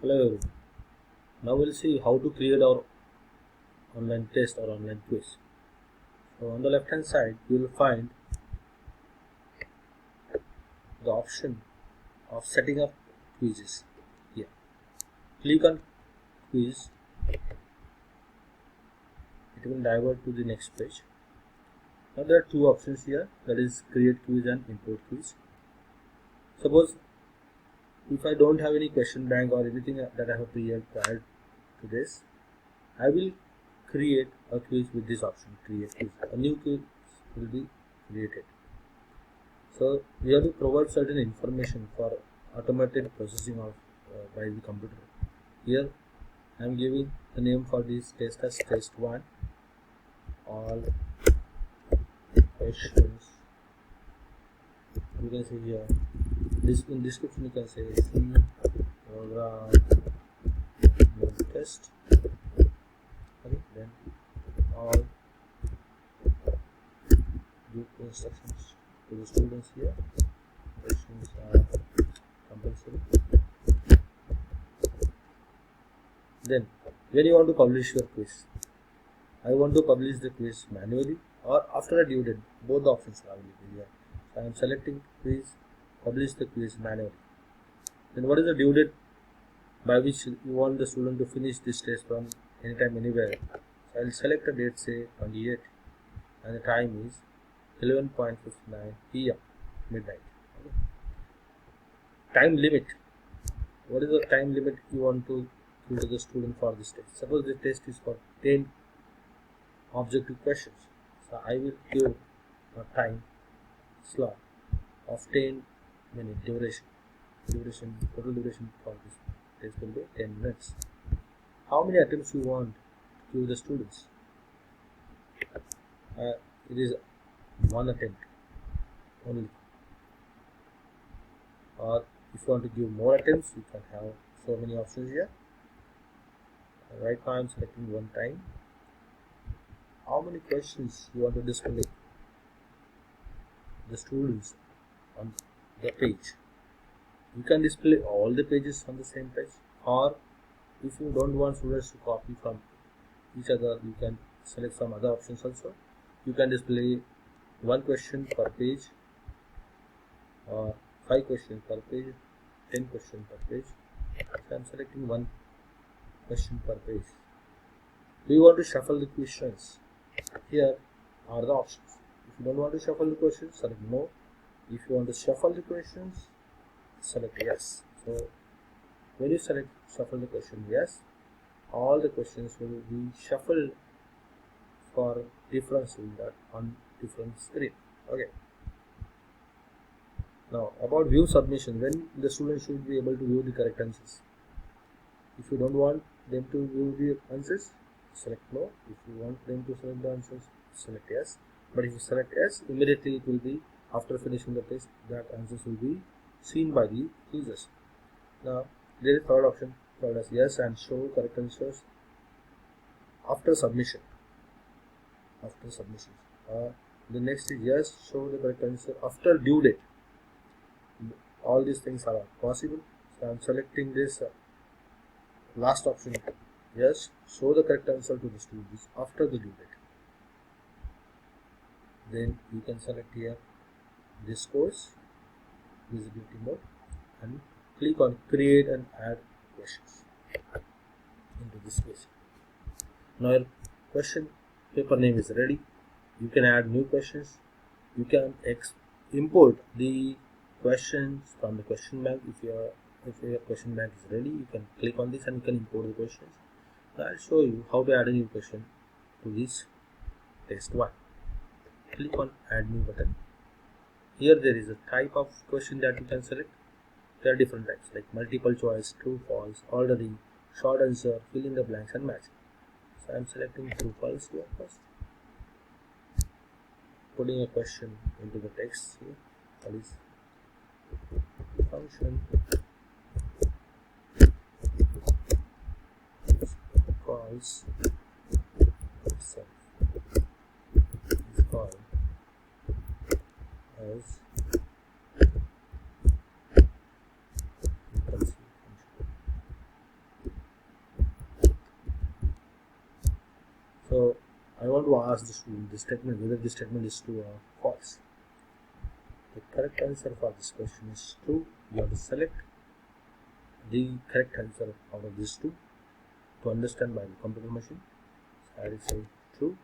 Hello everyone. Now we'll see how to create our online test or online quiz. So on the left hand side you will find the option of setting up quizzes here. Click on quiz, it will divert to the next page. Now there are two options here, that is create quiz and import quiz. Suppose if I don't have any question bank or anything that I have created prior to this, I will create a quiz with this option, create quiz. A new quiz will be created. So we have to provide certain information for automated processing of by the computer. Here I am giving the name for this test as test 1. All questions, you can see here, this in description you can say C program test. Okay, then all give instructions to the students here. Questions are compulsory. Then when you want to publish your quiz, I want to publish the quiz manually or after a due date. Both the options are available here. So I am selecting quiz, publish the quiz manually. Then what is the due date by which you want the student to finish this test from anytime, anywhere? So I will select a date, say 28, and the time is 11:59 p.m. midnight. Okay. Time limit. What is the time limit you want to give to the student for this test? Suppose the test is for 10 objective questions. So I will give a time slot of 10 minute duration. Total duration for this test will be 10 minutes. How many attempts you want to give the students? It is one attempt only. Or if you want to give more attempts, you can have so many options here. Right now I am selecting one time. How many questions you want to display the students on the page? You can display all the pages on the same page, or if you don't want students to copy from each other, you can select some other options also. You can display one question per page, or 5 questions per page, 10 questions per page. So I am selecting one question per page. Do you want to shuffle the questions? Here are the options. If you don't want to shuffle the questions, select no. If you want to shuffle the questions, select yes. So when you select shuffle the question yes, all the questions will be shuffled for different student on different screen. Okay. Now about view submission, when the student should be able to view the correct answers. If you don't want them to view the answers, select no. If you want them to select the answers, select yes. But if you select yes, immediately it will be, after finishing the test, that answers will be seen by the users. Now there is third option called as yes and show correct answers after submission. The next is yes, show the correct answer after due date. All these things are possible. So I am selecting this last option. Yes, show the correct answer to the students after the due date. Then you can select here this course, visibility mode, and click on create and add questions into this space. Now your question paper name is ready. You can add new questions. You can import the questions from the question bank. If your question bank is ready, you can click on this and you can import the questions. Now I'll show you how to add a new question to this test 1. Click on add new button. Here there is a type of question that you can select. There are different types like multiple choice, true, false, ordering, short answer, fill in the blanks, and match. So I am selecting true, false here first. Putting a question into the text here. That is function calls itself is called as recursive function. want to ask the student this statement, whether this statement is true or false. The correct answer for this question is true. You have to select the correct answer out of these two to understand by the computer machine. So I will say true.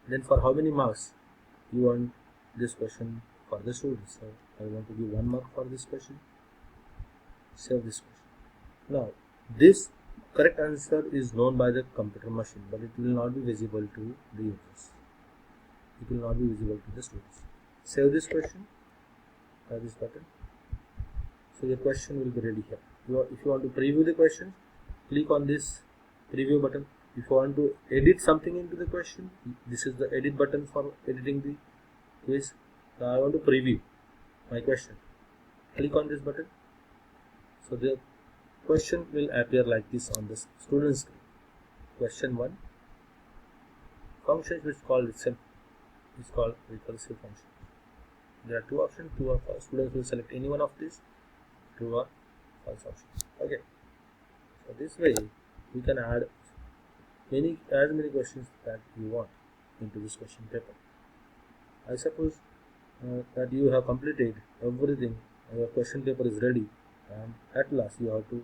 Then for how many marks you want this question for the students? So I want to give 1 mark for this question. Save this question. Now this correct answer is known by the computer machine, but it will not be visible to the users. It will not be visible to the students. Save this question by this button. So your question will be ready here. If you want to preview the question, click on this preview button. If you want to edit something into the question, this is the edit button for editing the quiz. Now I want to preview my question. Click on this button. So the question will appear like this on the student screen. Question 1. Function which called itself is called recursive function. There are two options, true or false. Students will select any one of these, true or false option. Okay. So this way we can add as many questions that you want into this question paper. I suppose that you have completed everything, your question paper is ready, and at last you have to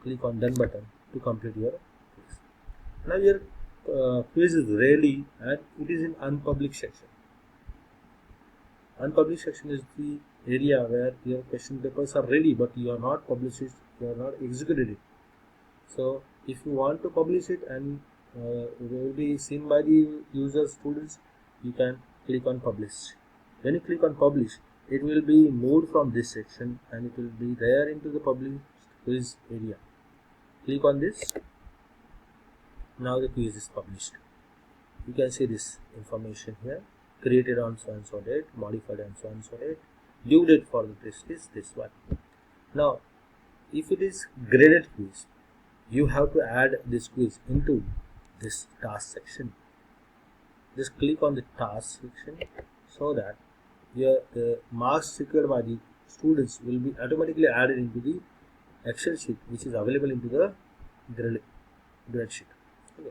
click on done button to complete your quiz. Now your quiz is ready and it is in unpublished section. Unpublished section is the area where your question papers are ready, but you are not published it, you are not executed it. So if you want to publish it and it will be seen by the users, students, you can click on publish. When you click on publish, it will be moved from this section and it will be there into the published quiz area. Click on this. Now the quiz is published. You can see this information here. Created on so and so date, modified on so and so date. Due date for the test is this one. Now, if it is graded quiz, you have to add this quiz into this task section. Just click on the task section so that the marks secured by the students will be automatically added into the Excel sheet, which is available into the grade sheet. Okay.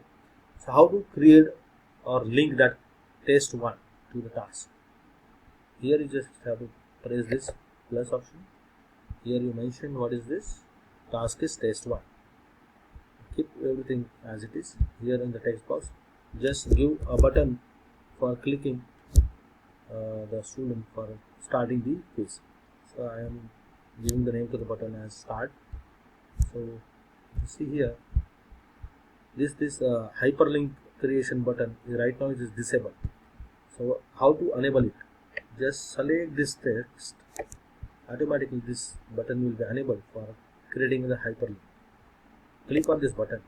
So how to create or link that test 1 to the task? Here you just have to press this plus option. Here you mention what is this task is test 1. Keep everything as it is. Here in the text box, just give a button for clicking the student for starting the quiz. So I am giving the name to the button as start. So you see here, this hyperlink creation button right now it is disabled. So how to enable it? Just select this text. Automatically this button will be enabled for creating the hyperlink. Click on this button.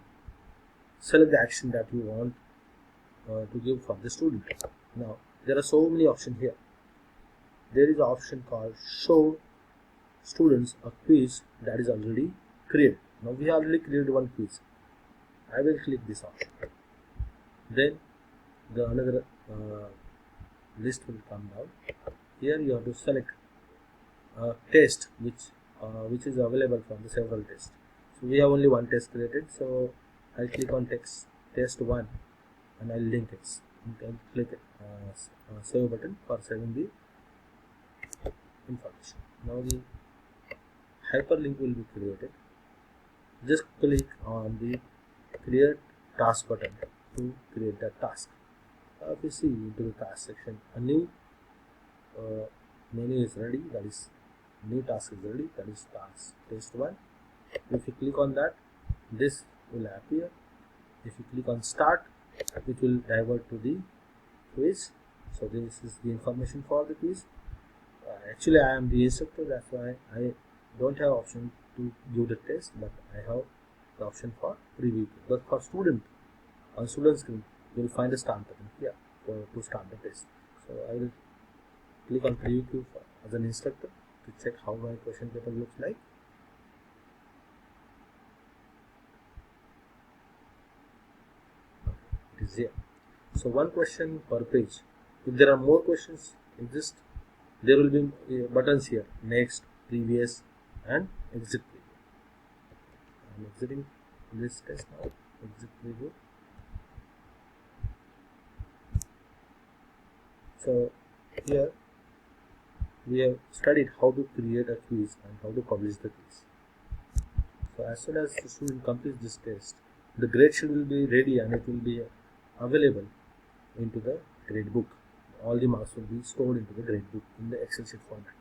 Select the action that you want to give for the student. Now there are so many options here. There is an option called show students a quiz that is already created. Now we have already created one quiz. I will click this option. Then another list will come down. Here you have to select a test which is available from the several tests. So we have only one test created. So I'll click on test 1 and I'll link it. And click save button for saving the information. Now the hyperlink will be created. Just click on the create task button to create that task. If you see into the task section, a new menu is ready, that is new task is ready, that is task test 1. If you click on that, this will appear. If you click on start, it will divert to the quiz. So this is the information for the quiz. Actually I am the instructor, that's why I don't have option to give the test, but I have the option for preview. But for student, on student screen you will find the start button here to start the test. So I will click on preview as an instructor to check how my question paper looks like. It is here. So one question per page. If there are more questions exist, there will be buttons here: next, previous, and exit preview. I am exiting this test now. Exit preview. So here we have studied how to create a quiz and how to publish the quiz. So as soon as the student completes this test, the grade sheet will be ready and it will be available into the grade book. All the marks will be stored into the grade book in the Excel sheet format.